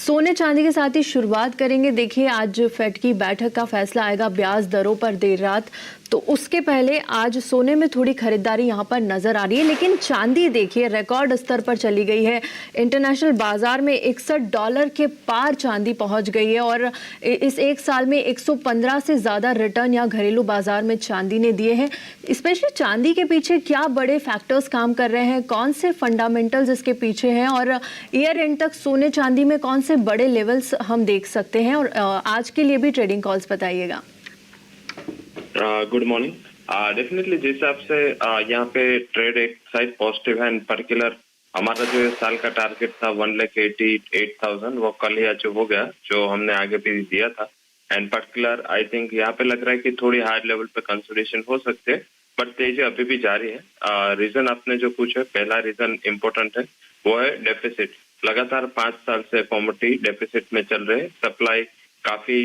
सोने चांदी के साथ ही शुरुआत करेंगे। देखिए आज फेड की बैठक का फैसला आएगा ब्याज दरों पर देर रात, तो उसके पहले आज सोने में थोड़ी खरीदारी यहां पर नजर आ रही है, लेकिन चांदी देखिए रिकॉर्ड स्तर पर चली गई है। इंटरनेशनल बाजार में $61 के पार चांदी पहुंच गई है और इस एक साल में 115 से ज्यादा रिटर्न या घरेलू बाजार में चांदी ने दिए हैं। स्पेशली चांदी के पीछे क्या बड़े फैक्टर्स काम कर रहे हैं, कौन से फंडामेंटल्स इसके पीछे हैं और ईयर एंड तक सोने चांदी में कौन से बड़े लेवल्स हम देख सकते हैं? और आज के लिए भी ट्रेडिंग कॉल्स बताइएगा। Good morning. डेफिनेटली जिस हिसाब से यहाँ पे ट्रेड एक साइड पॉजिटिव है एंड पर्टिकुलर हमारा जो इस साल का टारगेट था 1,88,000 वो कल ही अचीव हो गया, जो हमने आगे भी दिया था। एंड पर्टिकुलर आई थिंक यहाँ पे लग रहा है कि थोड़ी हायर लेवल पे कंसोलिडेशन हो सकते हैं, बट तेजी अभी भी जारी है। रीजन आपने जो पूछा, पहला रीजन इम्पोर्टेंट है, वो है डेफिसिट। लगातार 5 साल से कमोडिटी डेफिसिट में चल रहे, सप्लाई काफी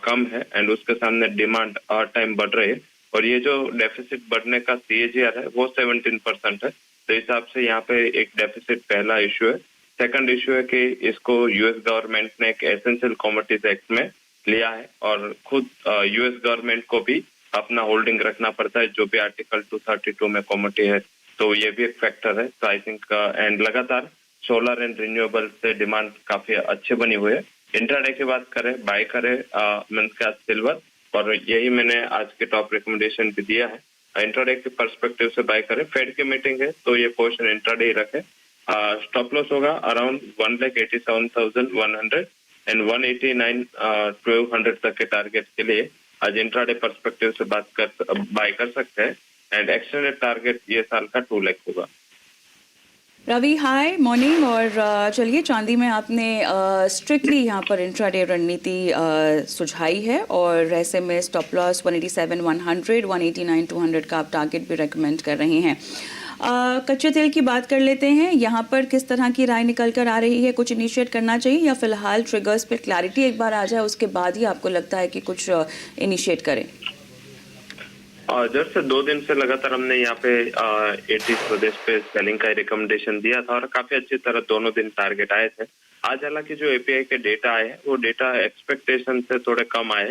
कम है एंड उसके सामने डिमांड हर टाइम बढ़ रही है। और ये जो डेफिसिट बढ़ने का CAGR है वो 17% है, तो इस हिसाब से यहाँ पे एक डेफिसिट पहला इशू है। सेकंड इशू है कि इसको यूएस गवर्नमेंट ने एक एसेंशियल कमोडिटीज एक्ट में लिया है और खुद यूएस गवर्नमेंट को भी अपना होल्डिंग रखना पड़ता है, जो भी आर्टिकल 232 में कमोडिटी है, तो ये भी एक फैक्टर है। तो आई थिंक एंड लगातार सोलर एंड रिन्यूएबल से डिमांड काफी अच्छे बनी हुई है। इंट्राडे की बात करें, बाय करें मीन्स के आज सिल्वर, और यही मैंने आज के टॉप रिकमेंडेशन भी दिया है। इंट्राडे के पर्सपेक्टिव से बाय करें, फेड की मीटिंग है तो ये पोजीशन इंट्राडे ही रखे। स्टॉप लॉस होगा अराउंड 1,87,100 एंड 1,89,1200 तक के टारगेट के लिए आज इंट्राडे पर्सपेक्टिव से बाय कर सकते हैं। एंड एक्सटेंडेड टारगेट ये साल का 2 लाख होगा। Ravi hi morning. और चलिए चांदी में आपने स्ट्रिक्टली यहाँ पर इंट्राडे रणनीति सुझाई है और ऐसे में स्टॉप लॉस 187,100 189,200 का आप टारगेट भी रेकमेंड कर रहे हैं। कच्चे तेल की बात कर लेते हैं, यहाँ पर किस तरह की राय निकल कर आ रही है? कुछ इनिशिएट करना चाहिए या फिलहाल ट्रिगर्स पे क्लैरिटी एक बार आ जाए उसके बाद ही आपको लगता है कि कुछ इनिशिएट करें? जब से 2 दिन से लगातार हमने यहाँ पे 80 प्रदेश पे सेलिंग का रिकमेंडेशन दिया था और काफी अच्छी तरह दोनों दिन टारगेट आए थे। आज हालांकि जो एपीआई के डेटा आए वो डेटा एक्सपेक्टेशन से थोड़े कम आए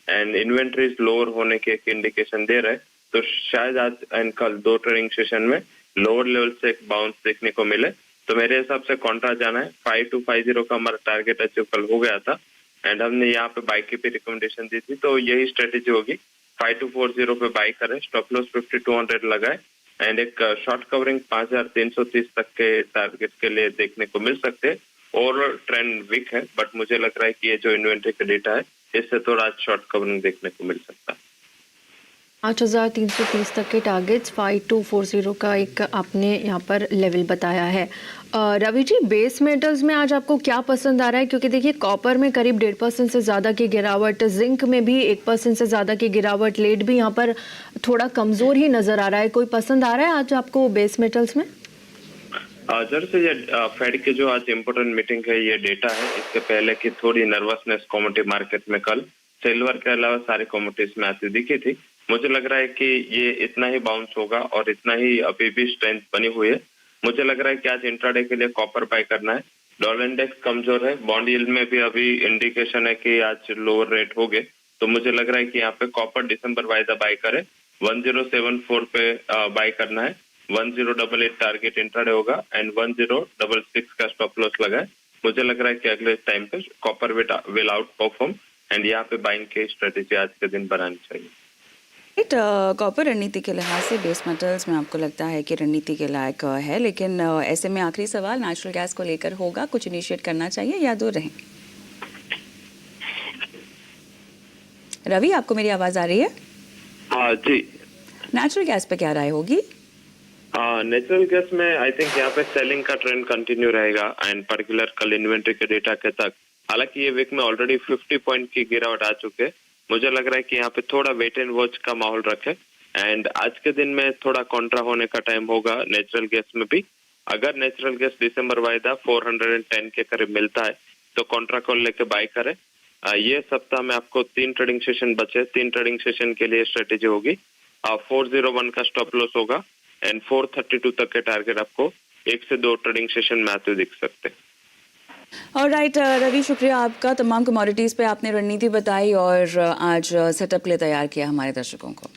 एंड इन्वेंट्रीज लोअर होने के एक इंडिकेशन दे रहे, तो शायद आज एंड कल 2 ट्रेडिंग सेशन में लोअर लेवल से एक बाउंस देखने को मिले। तो मेरे हिसाब से कॉन्ट्रा जाना है। 5250 का हमारा टारगेट अचीव कल हो गया था एंड हमने यहाँ पे बाई की भी रिकमेंडेशन दी थी, तो यही स्ट्रेटेजी होगी। 5240 पे बाई करें, स्टॉप लॉस 5200 लगाए एंड एक शॉर्ट कवरिंग 5330 तक के टारगेट के लिए देखने को मिल सकते हैं। ओवरऑल ट्रेंड वीक है, बट मुझे लग रहा है कि ये जो इन्वेंट्री का डेटा है इससे थोड़ा आज शॉर्ट कवरिंग देखने को मिल सकता है। 5330 तक के टारगेट्स 5240 का एक आपने यहाँ पर लेवल बताया है। रवि जी, बेस मेटल्स में आज आपको क्या पसंद आ रहा है? क्योंकि देखिए कॉपर में करीब 1.5% से ज़्यादा की गिरावट, जिंक में भी 1% से ज़्यादा की गिरावट, लेड भी यहाँ पर थोड़ा कमज़ोर ही नज़र आ रहा है। कोई पसंद आ रहा है आज आपको बेस मेटल्स में? जर से ये फेड की जो आज इम्पोर्टेंट मीटिंग है, ये डेटा है। इसके पहले की थोड़ी नर्वसनेस कमोडिटी मार्केट में कल सिल्वर के अलावा सारी कमोडिटीज में आती दिखी थी। मुझे लग रहा है कि ये इतना ही बाउंस होगा और इतना ही अभी भी स्ट्रेंथ बनी हुई है। मुझे लग रहा है कि आज इंट्राडे के लिए कॉपर बाय करना है। डॉलर इंडेक्स कमजोर है, बॉन्ड यील्ड में भी अभी इंडिकेशन है कि आज लोअर रेट हो गए, तो मुझे लग रहा है कि यहाँ पे कॉपर दिसंबर वायदा बाय करे। 1074 पे बाय करना है। 1088 टारगेट इंट्राडे होगा एंड 1066 का स्टॉप लॉस लगा है। मुझे लग रहा है कि अगले टाइम पे copper will out perform and यहाँ पे बाइंग की स्ट्रेटेजी आज के दिन बनानी चाहिए। कॉपर रणनीति के लिहाज से बेस मेटल्स में आपको लगता है कि रणनीति के लायक है, लेकिन ऐसे में आखिरी सवाल नेचुरल गैस को लेकर होगा, कुछ इनिशिएट करना चाहिए या दूर रहें? रवि, आपको मेरी आवाज आ रही है? हाँ जी। नेचुरल गैस पे क्या राय होगी? नेचुरल गैस में आई थिंक यहाँ पे सेलिंग का ट्रेंड कंटिन्यू रहेगा एंड पर्टिकुलर कल इन्वेंट्री के डेटा के तक, हालांकि ये वीक में ऑलरेडी 50 पॉइंट की गिरावट आ चुके। मुझे लग रहा है कि यहाँ पे थोड़ा वेट एंड वॉच का माहौल रखे एंड आज के दिन में थोड़ा कॉन्ट्रा होने का टाइम होगा नेचुरल गैस में भी। अगर नेचुरल गैस दिसंबर वायदा 410 के करीब मिलता है तो कॉन्ट्रा कॉल लेके बाय करें। ये सप्ताह में आपको 3 ट्रेडिंग सेशन बचे। 3 ट्रेडिंग सेशन के लिए स्ट्रेटेजी होगी 401 का स्टॉप लॉस होगा एंड 432 तक के टारगेट आपको 1 से 2 ट्रेडिंग सेशन में आते दिख सकते हैं। ऑलराइट रवि, शुक्रिया आपका। तमाम कमोडिटीज़ पे आपने रणनीति बताई और आज सेटअप के लिए तैयार किया हमारे दर्शकों को।